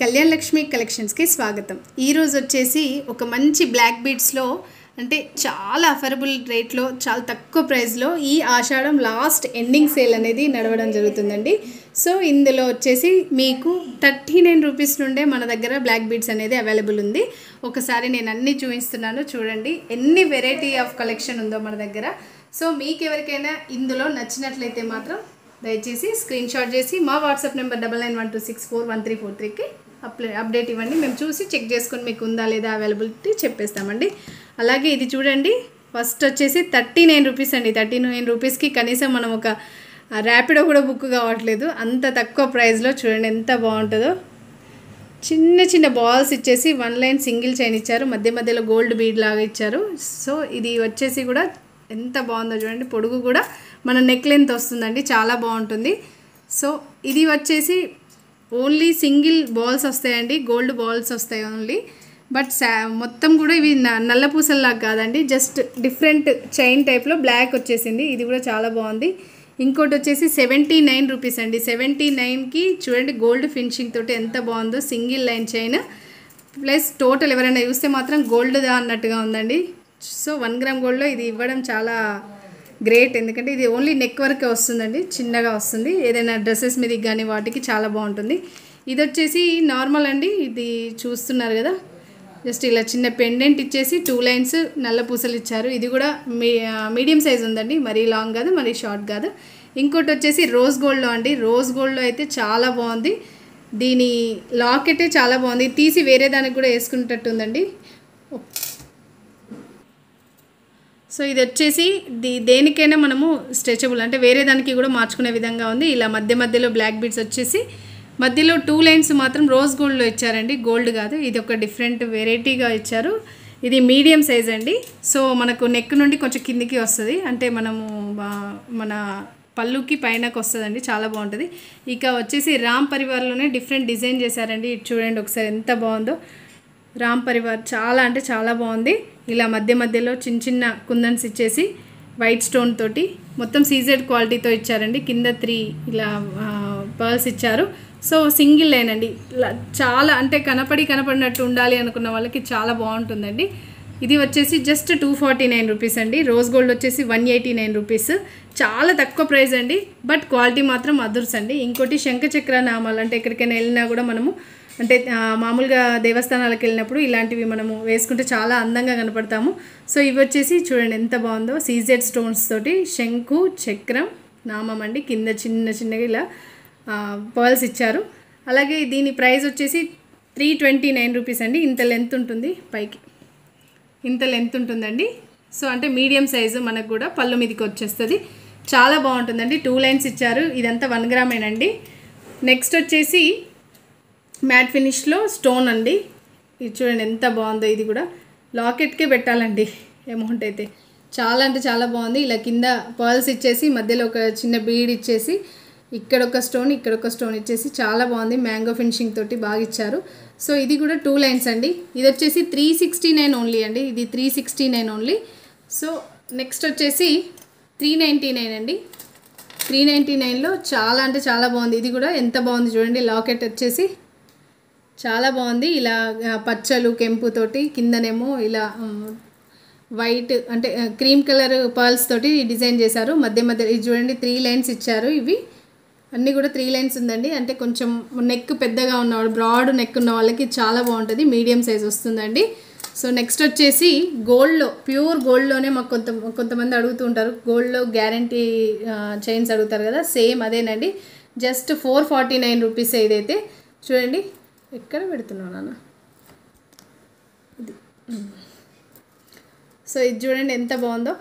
కళ్యాణ్ లక్ష్మి కలెక్షన్స్కి స్వాగతం. ఈరోజు వచ్చేసి ఒక మంచి బ్లాక్ బీడ్స్లో అంటే చాలా అఫోర్డబుల్ రేట్లో చాలా తక్కువ ప్రైస్లో ఈ ఆషాఢం లాస్ట్ ఎండింగ్ సేల్ అనేది నడవడం జరుగుతుందండి. సో ఇందులో వచ్చేసి మీకు 39 రూపీస్ నుండే మన దగ్గర బ్లాక్ బీడ్స్ అనేది అవైలబుల్ ఉంది. ఒకసారి నేను అన్నీ చూపిస్తున్నాను, చూడండి ఎన్ని వెరైటీ ఆఫ్ కలెక్షన్ ఉందో మన దగ్గర. సో మీకు ఎవరికైనా ఇందులో నచ్చినట్లయితే మాత్రం దయచేసి స్క్రీన్ షాట్ చేసి మా వాట్సాప్ నెంబర్ 9912641343కి అప్డేట్ ఇవ్వండి. మేము చూసి చెక్ చేసుకొని మీకు ఉందా లేదా అవైలబిలిటీ చెప్పేస్తామండి. అలాగే ఇది చూడండి, ఫస్ట్ వచ్చేసి 39 రూపీస్ అండి. 39 రూపీస్కి కనీసం మనం ఒక ర్యాపిడో కూడా బుక్ కావట్లేదు, అంత తక్కువ ప్రైస్లో చూడండి ఎంత బాగుంటుందో. చిన్న చిన్న బాల్స్ ఇచ్చేసి 1 లైన్ సింగిల్ చైన్ ఇచ్చారు, మధ్య మధ్యలో గోల్డ్ బీడ్ లాగా ఇచ్చారు. సో ఇది వచ్చేసి కూడా ఎంత బాగుందో చూడండి, పొడుగు కూడా మన నెక్ లెంత్ వస్తుందండి, చాలా బాగుంటుంది. సో ఇది వచ్చేసి ఓన్లీ సింగిల్ బాల్స్ వస్తాయండి, గోల్డ్ బాల్స్ వస్తాయి ఓన్లీ. బట్ మొత్తం కూడా ఇవి నల్ల పూసల్లాగా కాదండి, జస్ట్ డిఫరెంట్ చైన్ టైప్లో బ్లాక్ వచ్చేసింది. ఇది కూడా చాలా బాగుంది. ఇంకోటి వచ్చేసి 79 రూపీస్ అండి. 79కి చూడండి గోల్డ్ ఫినిషింగ్ తోటి ఎంత బాగుందో, single line chain plus total ఎవరైనా చూస్తే మాత్రం గోల్డ్దా అన్నట్టుగా ఉందండి. సో 1 గ్రామ్ గోల్డ్లో ఇది ఇవ్వడం చాలా గ్రేట్, ఎందుకంటే ఇది ఓన్లీ నెక్ వరకే వస్తుందండి, చిన్నగా వస్తుంది. ఏదైనా డ్రెస్సెస్ మీదకి కానీ వాటికి చాలా బాగుంటుంది. ఇది వచ్చేసి నార్మల్ అండి, ఇది చూస్తున్నారు కదా, జస్ట్ ఇలా చిన్న పెండెంట్ ఇచ్చేసి 2 లైన్స్ నల్ల పూసలు ఇచ్చారు. ఇది కూడా మీడియం సైజ్ ఉందండి, మరీ లాంగ్ కాదు మరీ షార్ట్ కాదు. ఇంకోటి వచ్చేసి రోజ్ గోల్డ్లో అండి, రోజ్ గోల్డ్లో అయితే చాలా బాగుంది. దీని లాకెటే చాలా బాగుంది, తీసి వేరే దానికి కూడా వేసుకునేటట్టు ఉందండి. సో ఇది వచ్చేసి దేనికైనా మనము స్ట్రెచబుల్ అంటే వేరే దానికి కూడా మార్చుకునే విధంగా ఉంది. ఇలా మధ్య మధ్యలో బ్లాక్ బీడ్స్ వచ్చేసి మధ్యలో 2 లైన్స్ మాత్రం రోజ్ గోల్డ్లో ఇచ్చారండి, గోల్డ్ కాదు. ఇది ఒక డిఫరెంట్ వెరైటీగా ఇచ్చారు. ఇది మీడియం సైజ్ అండి. సో మనకు నెక్ నుండి కొంచెం కిందికి వస్తుంది, అంటే మనము మన పళ్ళుకి పైనకి వస్తుందండి, చాలా బాగుంటుంది. ఇక వచ్చేసి రామ్ పరివార్లోనే డిఫరెంట్ డిజైన్ చేశారండి. ఇది చూడండి ఒకసారి ఎంత బాగుందో. రామ్ పరివార్ చాలా అంటే చాలా బాగుంది. ఇలా మధ్య మధ్యలో చిన్న చిన్న కుందన్స్ ఇచ్చేసి వైట్ స్టోన్ తోటి మొత్తం సీజెడ్ క్వాలిటీతో ఇచ్చారండి. కింద 3 ఇలా పర్ల్స్ ఇచ్చారు. సో సింగిల్ లైన్ అండి, చాలా అంటే కనపడినట్టు ఉండాలి అనుకున్న వాళ్ళకి చాలా బాగుంటుందండి. ఇది వచ్చేసి జస్ట్ 249 రూపీస్ అండి. రోజ్ గోల్డ్ వచ్చేసి 189 రూపీస్, చాలా తక్కువ ప్రైస్ అండి. బట్ క్వాలిటీ మాత్రం అదుర్స్ అండి. ఇంకోటి శంఖచక్ర నామాలు, అంటే ఎక్కడికైనా వెళ్ళినా కూడా మనము అంటే మామూలుగా దేవస్థానాలకు వెళ్ళినప్పుడు ఇలాంటివి మనము వేసుకుంటే చాలా అందంగా కనపడతాము. సో ఇవి వచ్చేసి చూడండి ఎంత బాగుందో, సీజెడ్ స్టోన్స్ తోటి శంకు చక్రం నామం అండి. కింద చిన్న చిన్నగా ఇలా పర్ల్స్ ఇచ్చారు. అలాగే దీని ప్రైస్ వచ్చేసి 329 రూపీస్ అండి. ఇంత లెంత్ ఉంటుంది, పైకి ఇంత లెంత్ ఉంటుందండి. సో అంటే మీడియం సైజు మనకు కూడా పళ్ళు మీదకి వచ్చేస్తుంది, చాలా బాగుంటుందండి. 2 లైన్స్ ఇచ్చారు. ఇదంతా 1 గ్రామేనండి. నెక్స్ట్ వచ్చేసి మ్యాట్ ఫినిష్లో స్టోన్ అండి. ఇది చూడండి ఎంత బాగుందో, ఇది కూడా లాకెట్కే పెట్టాలండి అమౌంట్ అయితే. చాలా అంటే చాలా బాగుంది. ఇలా కింద పర్ల్స్ ఇచ్చేసి మధ్యలో ఒక చిన్న బీడ్ ఇచ్చేసి ఇక్కడ ఒక స్టోన్ ఇక్కడ ఒక స్టోన్ ఇచ్చేసి చాలా బాగుంది. మ్యాంగో ఫినిషింగ్ తోటి బాగా ఇచ్చారు. సో ఇది కూడా 2 లైన్స్ అండి. ఇది వచ్చేసి 369 ఓన్లీ అండి. ఇది 369 ఓన్లీ. సో నెక్స్ట్ వచ్చేసి 399 అండి. 399లో చాలా అంటే చాలా బాగుంది. ఇది కూడా ఎంత బాగుంది చూడండి, లాకెట్ వచ్చేసి చాలా బాగుంది. ఇలా పచ్చలు కెంపుతోటి కిందనేమో ఇలా వైట్ అంటే క్రీమ్ కలర్ పర్ల్స్ తోటి డిజైన్ చేశారు. మధ్య మధ్య ఇది చూడండి 3 లైన్స్ ఇచ్చారు. ఇవి అన్నీ కూడా 3 లైన్స్ ఉందండి. అంటే కొంచెం నెక్ పెద్దగా ఉన్నవాళ్ళు, బ్రాడ్ నెక్ ఉన్న వాళ్ళకి చాలా బాగుంటుంది, మీడియం సైజ్ వస్తుందండి. సో నెక్స్ట్ వచ్చేసి గోల్డ్లో, ప్యూర్ గోల్డ్లోనే మాకు కొంతమంది అడుగుతూ ఉంటారు, గోల్డ్లో గ్యారంటీ చైన్స్ అడుగుతారు కదా, సేమ్ అదేనండి. Just 449 rupees. ఇదైతే చూడండి, ఎక్కడ పెడుతున్నాను నాన్న ఇది. సో ఇది చూడండి ఎంత బాగుందో,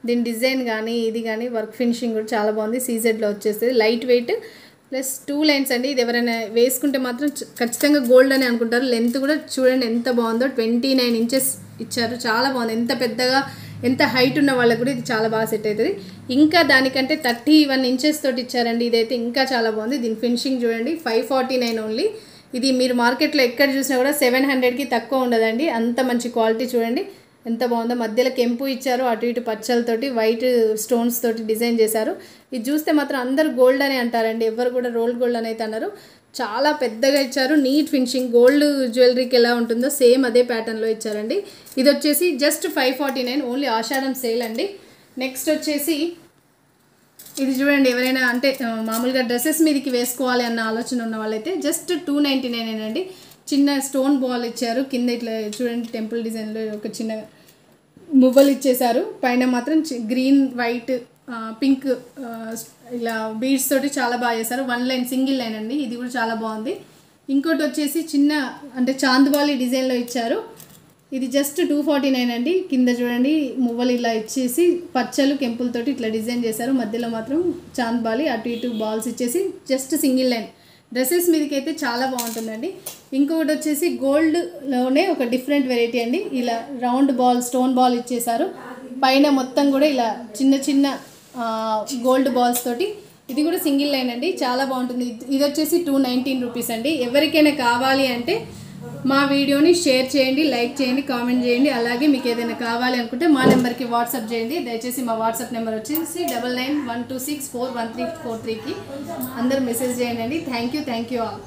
దీని డిజైన్ కానీ ఇది కానీ వర్క్ ఫినిషింగ్ కూడా చాలా బాగుంది. సీజెడ్లో వచ్చేస్తుంది, లైట్ వెయిట్ ప్లస్ 2 లైన్స్ అండి. ఇది ఎవరైనా వేసుకుంటే మాత్రం ఖచ్చితంగా గోల్డ్ అని అనుకుంటారు. లెంత్ కూడా చూడండి ఎంత బాగుందో, 29 ఇంచెస్ ఇచ్చారు, చాలా బాగుంది. ఎంత పెద్దగా ఎంత హైట్ ఉన్న వాళ్ళకి కూడా ఇది చాలా బాగా సెట్ అవుతుంది. ఇంకా దానికంటే 31 ఇంచెస్ తోటి ఇచ్చారండి. ఇదైతే ఇంకా చాలా బాగుంది. దీని ఫినిషింగ్ చూడండి 549 ఓన్లీ. ఇది మీరు మార్కెట్లో ఎక్కడ చూసినా కూడా 700కి తక్కువ ఉండదండి, అంత మంచి క్వాలిటీ చూడండి. ఎంత బాగుందో, మధ్యలో కెంపు ఇచ్చారు, అటు ఇటు పచ్చలతోటి వైట్ స్టోన్స్ తోటి డిజైన్ చేశారు. ఇది చూస్తే మాత్రం అందరూ గోల్డ్ అని అంటారండి, ఎవరు కూడా రోల్డ్ గోల్డ్ అని అయితే అన్నారు. చాలా పెద్దగా ఇచ్చారు, నీట్ ఫినిషింగ్, గోల్డ్ జ్యువెలరీకి ఎలా ఉంటుందో సేమ్ అదే ప్యాటర్న్లో ఇచ్చారండి. ఇది వచ్చేసి జస్ట్ 549, ఓన్లీ ఆషాఢం సేల్ అండి. నెక్స్ట్ వచ్చేసి ఇది చూడండి, ఎవరైనా అంటే మామూలుగా డ్రెస్సెస్ మీదకి వేసుకోవాలి అన్న ఆలోచన ఉన్న వాళ్ళైతే జస్ట్ 299 అండి. చిన్న స్టోన్ బాల్ ఇచ్చారు, కింద ఇట్లా చూడండి టెంపుల్ డిజైన్లో ఒక చిన్న మువ్వలు ఇచ్చేసారు, పైన మాత్రం గ్రీన్ వైట్ పింక్ ఇలా బీడ్స్ తోటి చాలా బాగా చేశారు. 1 లైన్ సింగిల్ లైన్ అండి, ఇది కూడా చాలా బాగుంది. ఇంకోటి వచ్చేసి చిన్న అంటే చాంద్బాలి డిజైన్లో ఇచ్చారు, ఇది జస్ట్ 249 అండి. కింద చూడండి మువ్వలు ఇలా ఇచ్చేసి పచ్చలు కెంపులతోటి ఇట్లా డిజైన్ చేశారు, మధ్యలో మాత్రం చాంద్బాలి, అటు ఇటు బాల్స్ ఇచ్చేసి జస్ట్ సింగిల్ లైన్. డ్రెస్సెస్ మీదకి అయితే చాలా బాగుంటుందండి. ఇంకొకటి వచ్చేసి గోల్డ్లోనే ఒక డిఫరెంట్ వెరైటీ అండి, ఇలా రౌండ్ బాల్ స్టోన్ బాల్ ఇచ్చేసారు, పైన మొత్తం కూడా ఇలా చిన్న చిన్న గోల్డ్ బాల్స్ తోటి, ఇది కూడా సింగిల్ లైన్ అండి, చాలా బాగుంటుంది. ఇది వచ్చేసి 219 రూపీస్ అండి. ఎవరికైనా కావాలి అంటే మా వీడియోని షేర్ చేయండి, లైక్ చేయండి, కామెంట్ చేయండి. అలాగే మీకు ఏదైనా కావాలి అనుకుంటే మా నెంబర్కి వాట్సాప్ చేయండి. దయచేసి మా వాట్సాప్ నెంబర్ వచ్చేసి 9912641343కి అందరూ మెసేజ్ చేయండి. Thank you all.